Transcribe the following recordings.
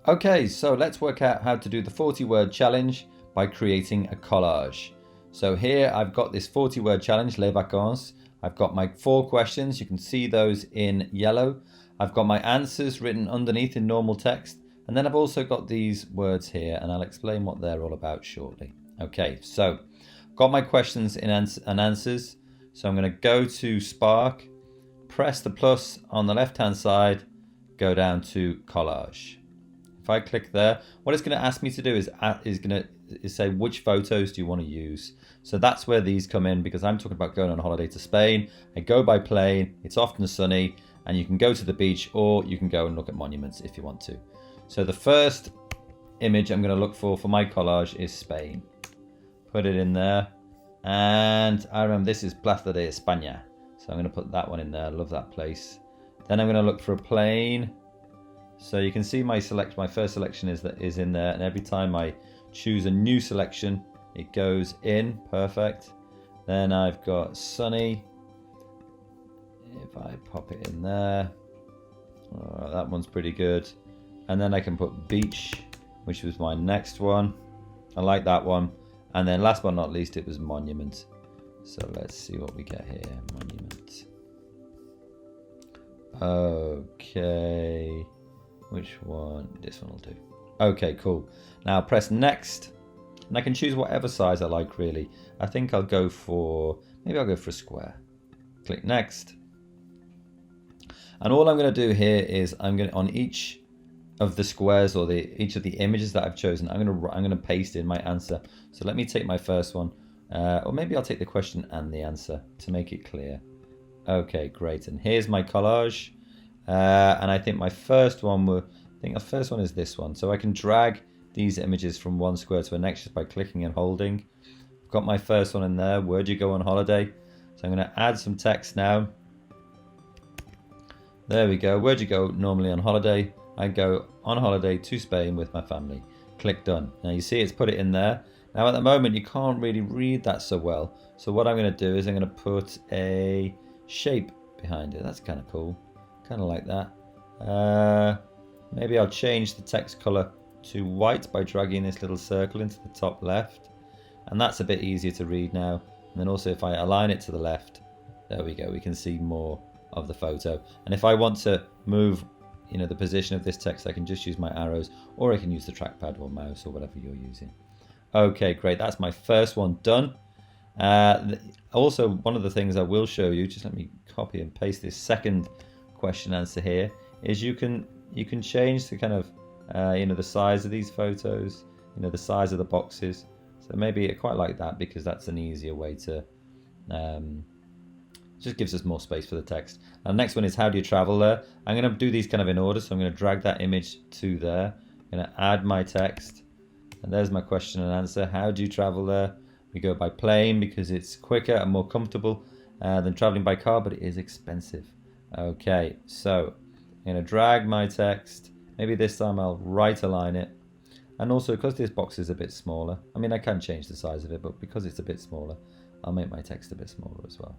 Okay, so let's work out how to do the 40-word challenge by creating a collage. So here I've got this 40-word challenge, Les Vacances. I've got my 4 questions. You can see those in yellow. I've got my answers written underneath in normal text. And then I've also got these words here, and I'll explain what they're all about shortly. Okay, so got my questions and answers. So I'm going to go to Spark, press the plus on the left-hand side, go down to Collage. If I click there, what it's going to ask me to do is say which photos do you want to use. So that's where these come in, because I'm talking about going on holiday to Spain. I go by plane, it's often sunny, and you can go to the beach or you can go and look at monuments if you want to. So the first image I'm going to look for my collage is Spain. Put it in there, and I remember this is Plaza de España, so I'm going to put that one in there. I love that place. Then I'm going to look for a plane. So you can see my first selection is in there, and every time I choose a new selection, it goes in. Perfect. Then I've got sunny. If I pop it in there, oh, that one's pretty good. And then I can put beach, which was my next one. I like that one. And then last but not least, it was monument. So let's see what we get here. Monument. Okay. Which one? This one will do. Okay, cool. Now press next, and I can choose whatever size I like, really. I think I'll go for, maybe I'll go for a square. Click next. And all I'm going to do here is I'm going to, on each of the squares or each of the images that I've chosen, I'm going to paste in my answer. So let me take my first one, or maybe I'll take the question and the answer to make it clear. Okay, great. And here's my collage. And I think my first one is this one. So I can drag these images from one square to the next just by clicking and holding. I've got my first one in there. Where'd you go on holiday? So I'm going to add some text now. There we go. Where'd you go normally on holiday? I go on holiday to Spain with my family. Click done. Now you see it's put it in there. Now at the moment you can't really read that so well. So what I'm going to do is I'm going to put a shape behind it. That's kind of cool. Kind of like that. Maybe I'll change the text color to white by dragging this little circle into the top left, and that's a bit easier to read now. And then also if I align it to the left, there we go, we can see more of the photo. And if I want to move the position of this text, I can just use my arrows, or I can use the trackpad or mouse or whatever you're using. Okay, great, that's my first one done. Also, one of the things I will show you, just let me copy and paste this second question answer here, is you can change the kind of the size of these photos, the size of the boxes. So maybe I quite like that, because that's an easier way to just gives us more space for the text. And the next one is how do you travel there. I'm going to do these kind of in order, so I'm going to drag that image to there. I'm going to add my text, and there's my question and answer. How do you travel there? We go by plane because it's quicker and more comfortable than traveling by car, but it is expensive. Okay, so I'm going to drag my text. Maybe this time I'll right align it. And also, because this box is a bit smaller, I mean, I can change the size of it, but because it's a bit smaller, I'll make my text a bit smaller as well.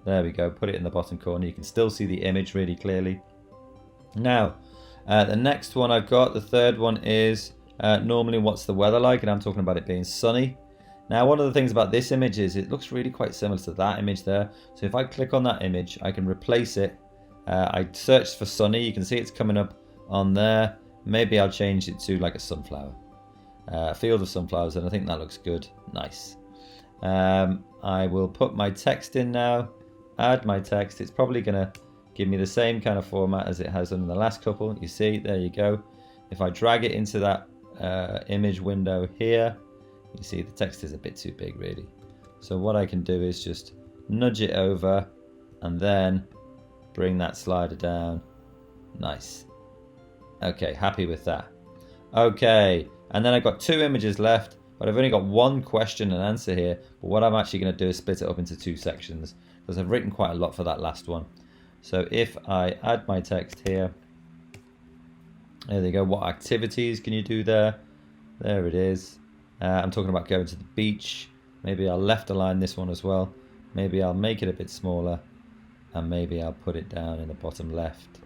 There we go, put it in the bottom corner. You can still see the image really clearly. Now, the next one I've got, the third one is normally what's the weather like, and I'm talking about it being sunny. Now, one of the things about this image is it looks really quite similar to that image there. So if I click on that image, I can replace it. I searched for sunny. You can see it's coming up on there. Maybe I'll change it to like a sunflower, a field of sunflowers, and I think that looks good. Nice. I will put my text in now, add my text. It's probably going to give me the same kind of format as it has in the last couple. You see, there you go. If I drag it into that image window here, you see the text is a bit too big really. So what I can do is just nudge it over and then bring that slider down. Nice. Okay, happy with that. Okay, and then I've got 2 images left, but I've only got 1 question and answer here. But what I'm actually going to do is split it up into 2 sections, because I've written quite a lot for that last one. So if I add my text here, there you go. What activities can you do there? There it is. I'm talking about going to the beach. Maybe I'll left align this one as well. Maybe I'll make it a bit smaller, and maybe I'll put it down in the bottom left.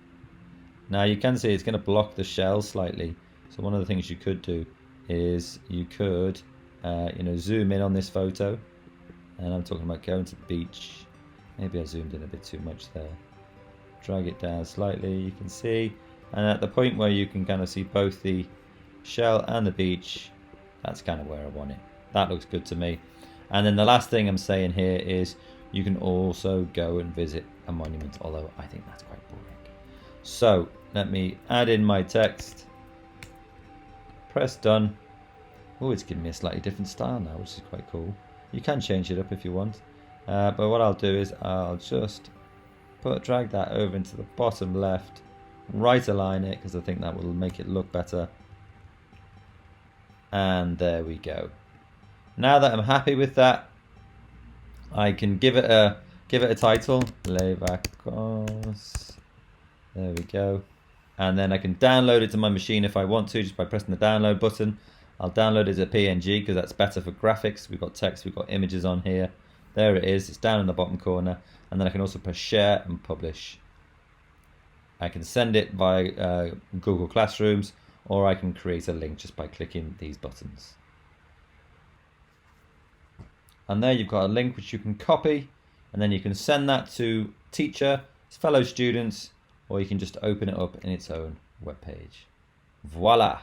Now you can see it's going to block the shell slightly, So one of the things you could do is you could zoom in on this photo, and I'm talking about going to the beach. Maybe I zoomed in a bit too much there. Drag it down slightly, you can see, and at the point where you can kind of see both the shell and the beach, that's kind of where I want it. That looks good to me. And then the last thing I'm saying here is you can also go and visit a monument, although I think that's quite boring. So let me add in my text, press done. Oh, it's giving me a slightly different style now, which is quite cool. You can change it up if you want, but what I'll do is I'll just drag that over into the bottom left, right align it, because I think that will make it look better. And there we go. Now that I'm happy with that, I can give it a title, Les Vacances. There we go. And then I can download it to my machine if I want to, just by pressing the download button. I'll download it as a PNG because that's better for graphics. We've got text, we've got images on here. There it is, it's down in the bottom corner. And then I can also press share and publish. I can send it via Google Classrooms, or I can create a link just by clicking these buttons. And there you've got a link which you can copy, and then you can send that to teacher, fellow students, or you can just open it up in its own web page. Voila!